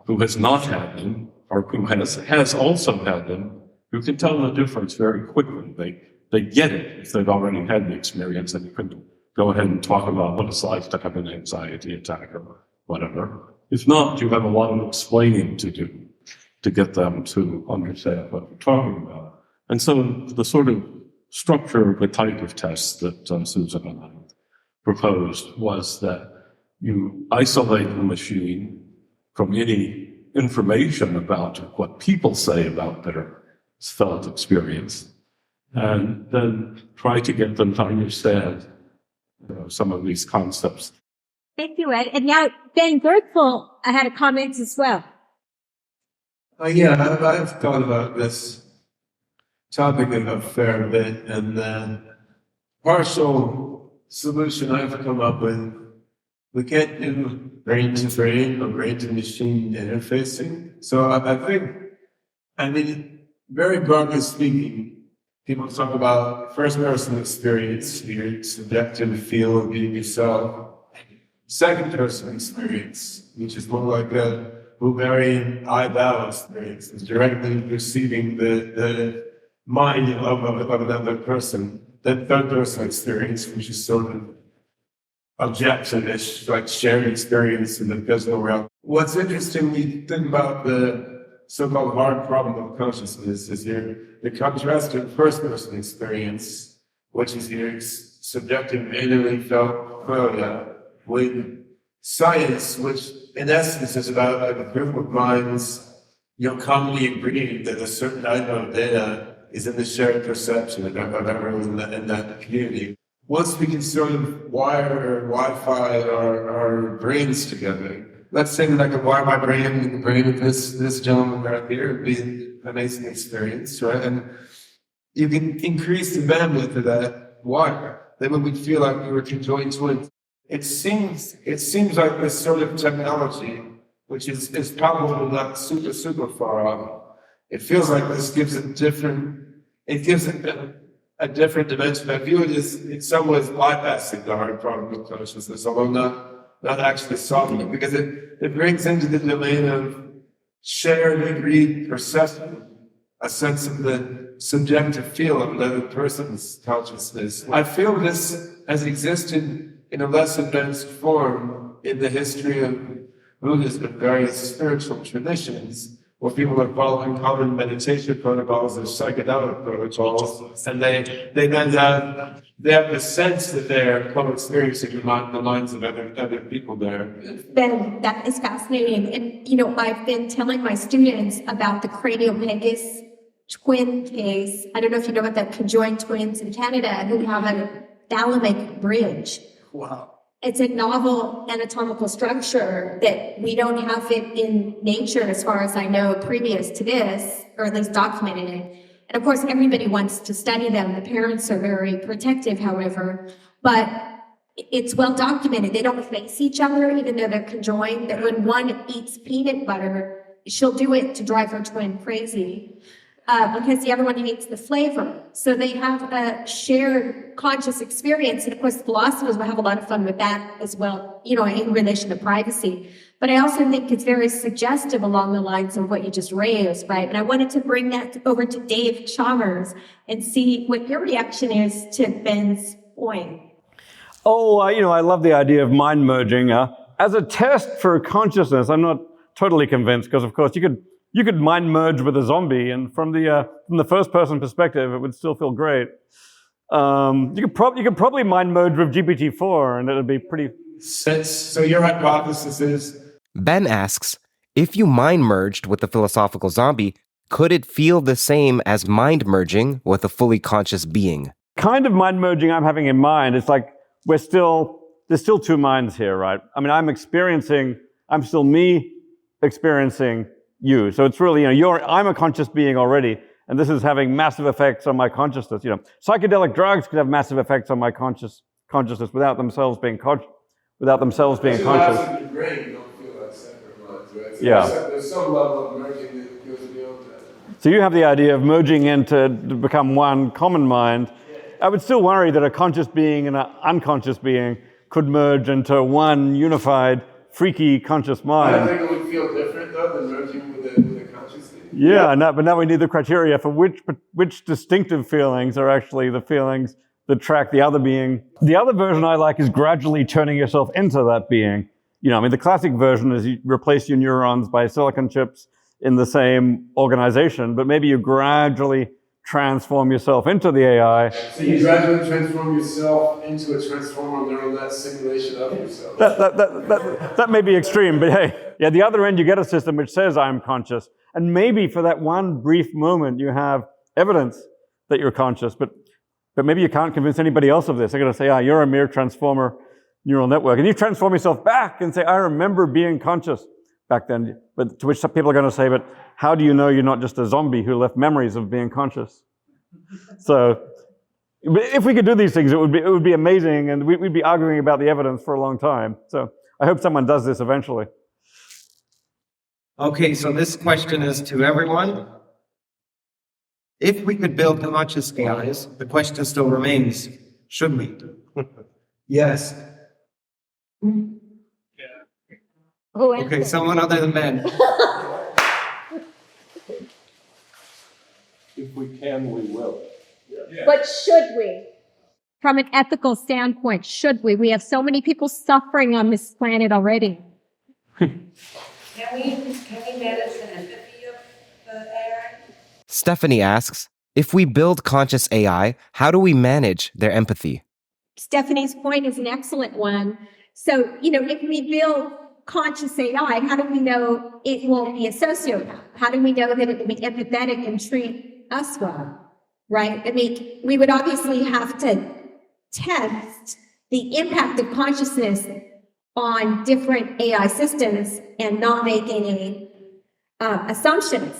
who has not had them, or who has also had them, you can tell the difference very quickly. They get it if they've already had the experience, and you can go ahead and talk about what it's like to have an anxiety attack or whatever. If not, you have a lot of explaining to do to get them to understand what you're talking about. And so the sort of structure of the type of test that Susan and I proposed was that you isolate the machine from any information about what people say about their felt experience, and then try to get them to understand some of these concepts. Thank you, Ed. And now Ben Gertzel had a comment as well. Yeah, I've thought about this topic a fair bit, and the partial solution I've come up with, we can't do brain-to-brain or brain-to-machine interfacing. So I think, very broadly speaking, people talk about first-person experience, your subjective feel of being yourself. Second-person experience, which is more like a Huberian eyebrow experience, is directly perceiving the mind of another person. Then third-person experience, which is sort of objective-ish, like shared experience in the physical realm. What's interesting when you think about the so-called hard problem of consciousness is the contrast to first-person experience, which is your subjective, innately felt qualia, with science, which in essence is about a group of minds, commonly agreeing that a certain item of data is in the shared perception of everyone in that community. Once we can sort of wire or Wi-Fi our brains together, let's say that I could wire my brain and the brain of this gentleman right here, it'd be amazing experience, right? And you can increase the bandwidth of that wire. Then when we feel like we were conjoined twins, it seems like this sort of technology, which is probably not super far off. It feels like this gives a different dimension. I view it as in some ways bypassing the hard problem of consciousness, although not actually solving it, because it brings into the domain of shared agreed perception a sense of the subjective feel of another person's consciousness. I feel this has existed in a less advanced form in the history of Buddhism and various spiritual traditions, where people are following common meditation protocols or psychedelic protocols, and they then have the sense that they're co-experiencing the minds of other people there. Ben, that is fascinating. And, I've been telling my students about the Craniopagus twin case. I don't know if you know about the conjoined twins in Canada who have a thalamic bridge. Wow. It's a novel anatomical structure that we don't have it in nature, as far as I know, previous to this, or at least documented it. And of course, everybody wants to study them. The parents are very protective, however, but it's well documented. They don't face each other, even though they're conjoined, that when one eats peanut butter, she'll do it to drive her twin crazy. Because the other one needs the flavor. So they have a shared conscious experience. And of course, philosophers will have a lot of fun with that as well, in relation to privacy. But I also think it's very suggestive along the lines of what you just raised, right? And I wanted to bring that over to Dave Chalmers and see what your reaction is to Ben's point. Oh, I love the idea of mind merging. As a test for consciousness, I'm not totally convinced, because of course you could mind merge with a zombie, and from the first person perspective, it would still feel great. You could probably mind merge with GPT-4, and it'd be pretty. So your hypothesis is? Ben asks, if you mind merged with the philosophical zombie, could it feel the same as mind merging with a fully conscious being? Kind of mind merging I'm having in mind. It's like there's still two minds here, right? I mean, I'm still me experiencing you. So it's really, I'm a conscious being already, and this is having massive effects on my consciousness. Psychedelic drugs could have massive effects on my consciousness without themselves being conscious. Your brain don't feel like separate minds, right? So Yeah. There's some level of merging that goes beyond that. So you have the idea of merging to become one common mind. I would still worry that a conscious being and an unconscious being could merge into one unified, freaky conscious mind. I think it would feel different though than merging with a conscious being. Yeah, but now we need the criteria for which distinctive feelings are actually the feelings that track the other being. The other version I like is gradually turning yourself into that being. The classic version is you replace your neurons by silicon chips in the same organization, but maybe you gradually transform yourself into the AI. So you gradually transform yourself into a transformer neural net simulation of yourself. That may be extreme, but hey, the other end you get a system which says I'm conscious, and maybe for that one brief moment you have evidence that you're conscious, but maybe you can't convince anybody else of this. They're going to say, you're a mere transformer neural network, and you transform yourself back and say, I remember being conscious back then. But to which some people are going to say, but how do you know you're not just a zombie who left memories of being conscious? So if we could do these things, it would be amazing, and we'd be arguing about the evidence for a long time. So I hope someone does this eventually. Okay, so this question is to everyone. If we could build conscious AIs, the question still remains, should we? Yes. Okay, someone other than Ben. If we can, we will. But should we? From an ethical standpoint, should we? We have so many people suffering on this planet already. Can we manage the empathy of the AI? Stephanie asks, if we build conscious AI, how do we manage their empathy? Stephanie's point is an excellent one. So, if we build conscious AI, how do we know it won't be a sociopath? How do we know that it will be empathetic and treat us well? Right? I mean, we would obviously have to test the impact of consciousness on different AI systems and not make any assumptions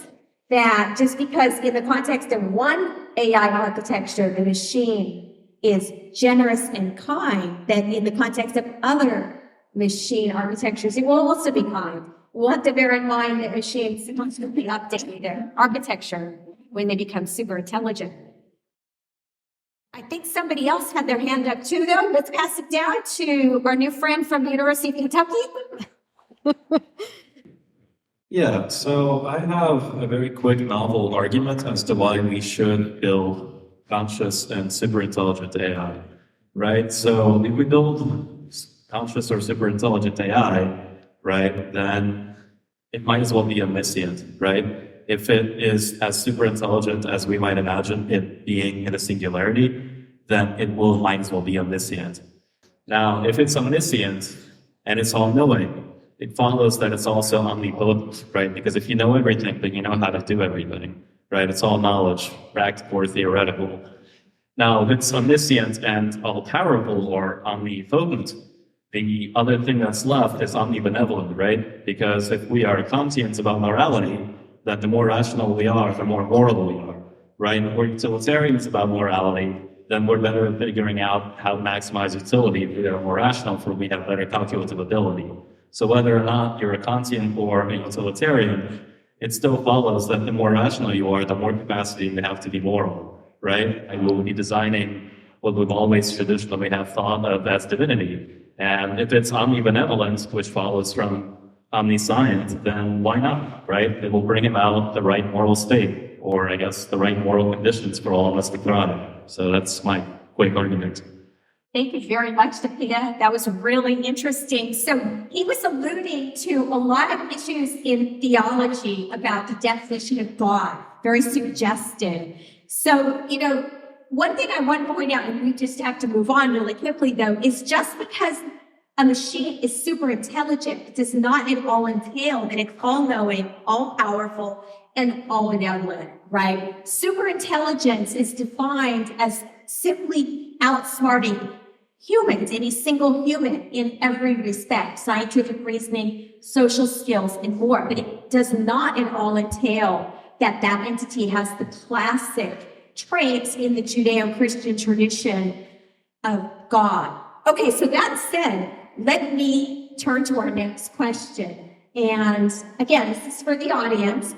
that just because in the context of one AI architecture, the machine is generous and kind, that in the context of other machine architectures, it will also be kind. We'll have to bear in mind that machines constantly update their architecture when they become super intelligent. I think somebody else had their hand up too, though. Let's pass it down to our new friend from the University of Kentucky. Yeah, so I have a very quick novel argument as to why we should build conscious and super intelligent AI, right? So if we build conscious or super intelligent AI, right, then it might as well be omniscient, right? If it is as super intelligent as we might imagine it being in a singularity, then it will might as well be omniscient. Now, if it's omniscient and it's all-knowing, it follows that it's also omnipotent, right? Because if you know everything, then you know how to do everything, right? It's all knowledge, practical or theoretical. Now, if it's omniscient and all-powerful or omnipotent, the other thing that's left is omnibenevolent, right? Because if we are conscious about morality, then the more rational we are, the more moral we are, right? If we're utilitarians about morality, then we're better at figuring out how to maximize utility. If we are more rational, for we have better calculative ability. So whether or not you're a Kantian or a utilitarian, it still follows that the more rational you are, the more capacity you have to be moral, right? And we'll be designing what we've always traditionally have thought of as divinity. And if it's omnibenevolence, which follows from omniscience, then why not, right? It will bring about the right moral state, or I guess the right moral conditions for all of us to thrive. So that's my quick argument. Thank you very much, Tapia. That was really interesting. So he was alluding to a lot of issues in theology about the definition of God, very suggestive. So, one thing I want to point out, and we just have to move on really quickly though, is just because a machine is super intelligent, it does not at all entail that it's all-knowing, all-powerful, and all-benevolent, right? Super intelligence is defined as simply outsmarting humans, any single human in every respect, scientific reasoning, social skills, and more. But it does not at all entail that that entity has the classic traits in the Judeo-Christian tradition of God. Okay, so that said, let me turn to our next question. And again, this is for the audience.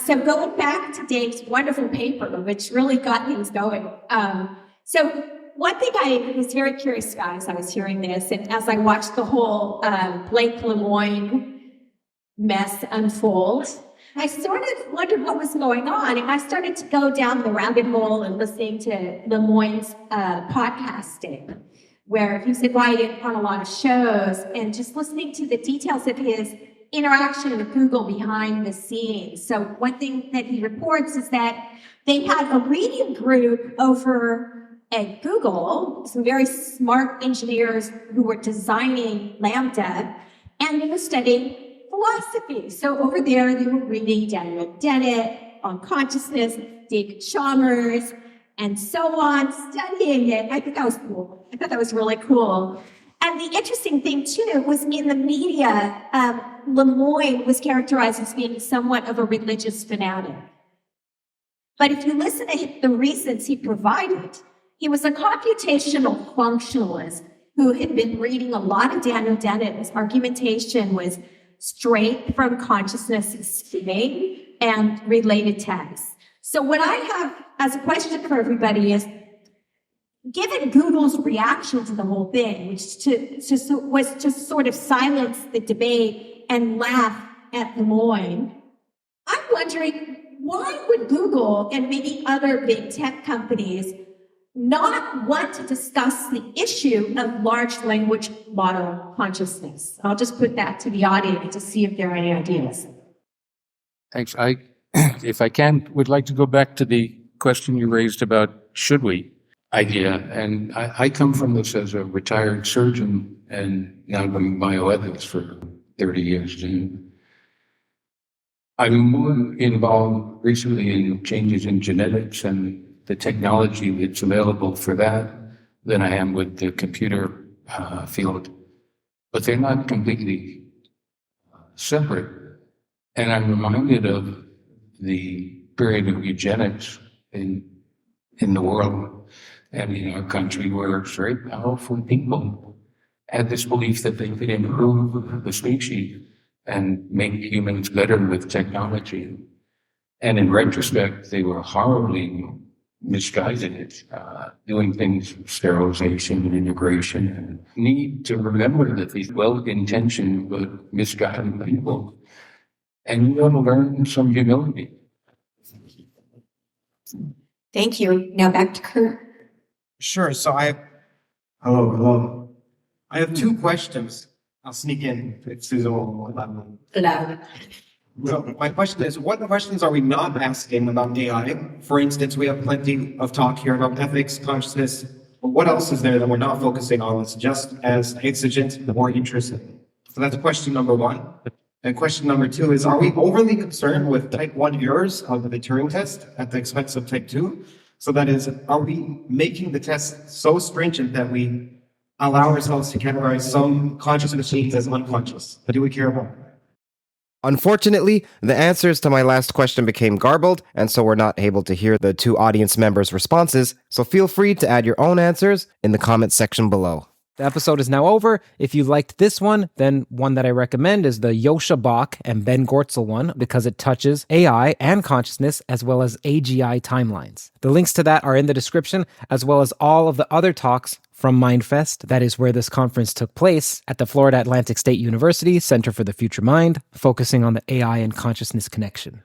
So going back to Dave's wonderful paper, which really got things going. So one thing I was very curious about as I was hearing this, and as I watched the whole Blake Lemoine mess unfold, I sort of wondered what was going on. And I started to go down the rabbit hole and listening to Lemoine's podcasting, where he's invited on a lot of shows, and just listening to the details of his interaction with Google behind the scenes. So one thing that he reports is that they had a reading group over at Google, some very smart engineers who were designing Lambda, and they were studying philosophy. So over there, they were reading Daniel Dennett on consciousness, David Chalmers, and so on, studying it. I think that was cool. I thought that was really cool. And the interesting thing, too, was in the media, Lemoine was characterized as being somewhat of a religious fanatic. But if you listen to the reasons he provided, he was a computational functionalist who had been reading a lot of Daniel Dennett. His argumentation was straight from consciousness scheming and related texts. So what I have as a question for everybody is, given Google's reaction to the whole thing, which was just sort of silence the debate and laugh at Lemoine, I'm wondering, why would Google and maybe other big tech companies not want to discuss the issue of large language model consciousness? I'll just put that to the audience to see if there are any ideas. Thanks. If I can, would like to go back to the question you raised about should we idea. And I come from this as a retired surgeon and now doing bioethics for 30 years. And I'm more involved recently in changes in genetics and the technology that's available for that than I am with the computer field. But they're not completely separate. And I'm reminded of the period of eugenics in the world and in our country, where very powerful people had this belief that they could improve the species and make humans better with technology. And in retrospect, they were horribly misguided it, doing things, sterilization and integration. And need to remember that these well-intentioned but misguided people, and you want to learn some humility. Thank you. Now back to Kurt. Sure. So hello. I have two questions. I'll sneak in if Susan will allow me. Loud. So my question is, what questions are we not asking about AI? For instance, we have plenty of talk here about ethics, consciousness, but what else is there that we're not focusing on that's just as exigent or interesting? So that's question number one. And question number two is, are we overly concerned with type 1 errors of the Turing test at the expense of type 2? So that is, are we making the test so stringent that we allow ourselves to categorize some conscious machines as unconscious? But do we care about it? Unfortunately, the answers to my last question became garbled, and so we're not able to hear the two audience members' responses, so feel free to add your own answers in the comments section below. The episode is now over. If you liked this one, then one that I recommend is the Yosha Bach and Ben Gortzel one, because it touches AI and consciousness as well as AGI timelines. The links to that are in the description, as well as all of the other talks from MindFest, that is where this conference took place, at the Florida Atlantic State University Center for the Future Mind, focusing on the AI and consciousness connection.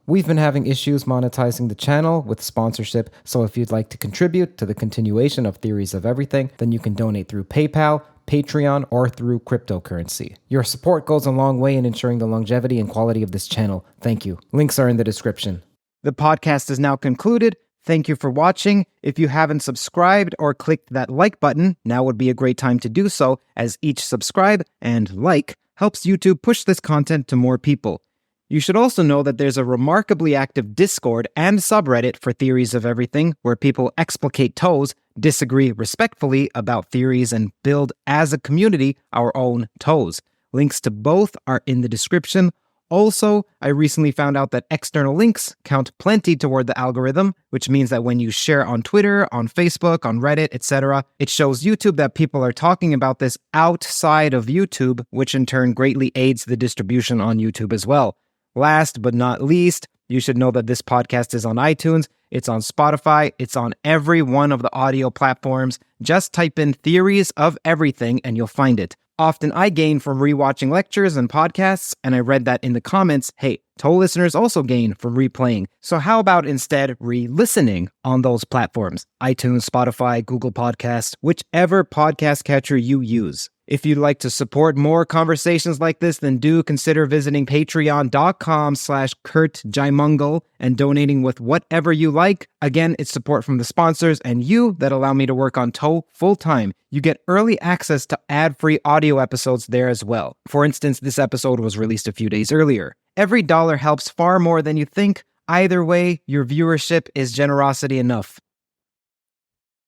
We've been having issues monetizing the channel with sponsorship, so if you'd like to contribute to the continuation of Theories of Everything, then you can donate through PayPal, Patreon, or through cryptocurrency. Your support goes a long way in ensuring the longevity and quality of this channel. Thank you. Links are in the description. The podcast is now concluded. Thank you for watching. If you haven't subscribed or clicked that like button, now would be a great time to do so, as each subscribe and like helps YouTube push this content to more people. You should also know that there's a remarkably active Discord and subreddit for Theories of Everything, where people explicate toes, disagree respectfully about theories, and build as a community our own toes. Links to both are in the description. Also, I recently found out that external links count plenty toward the algorithm, which means that when you share on Twitter, on Facebook, on Reddit, etc., it shows YouTube that people are talking about this outside of YouTube, which in turn greatly aids the distribution on YouTube as well. Last but not least, you should know that this podcast is on iTunes, it's on Spotify, it's on every one of the audio platforms. Just type in Theories of Everything and you'll find it. Often I gain from rewatching lectures and podcasts, and I read that in the comments, hey, Toe listeners also gain from replaying. So how about instead re-listening on those platforms? iTunes, Spotify, Google Podcasts, whichever podcast catcher you use. If you'd like to support more conversations like this, then do consider visiting patreon.com/KurtJaimungal and donating with whatever you like. Again, it's support from the sponsors and you that allow me to work on Toe full-time. You get early access to ad-free audio episodes there as well. For instance, this episode was released a few days earlier. Every dollar helps far more than you think. Either way, your viewership is generosity enough.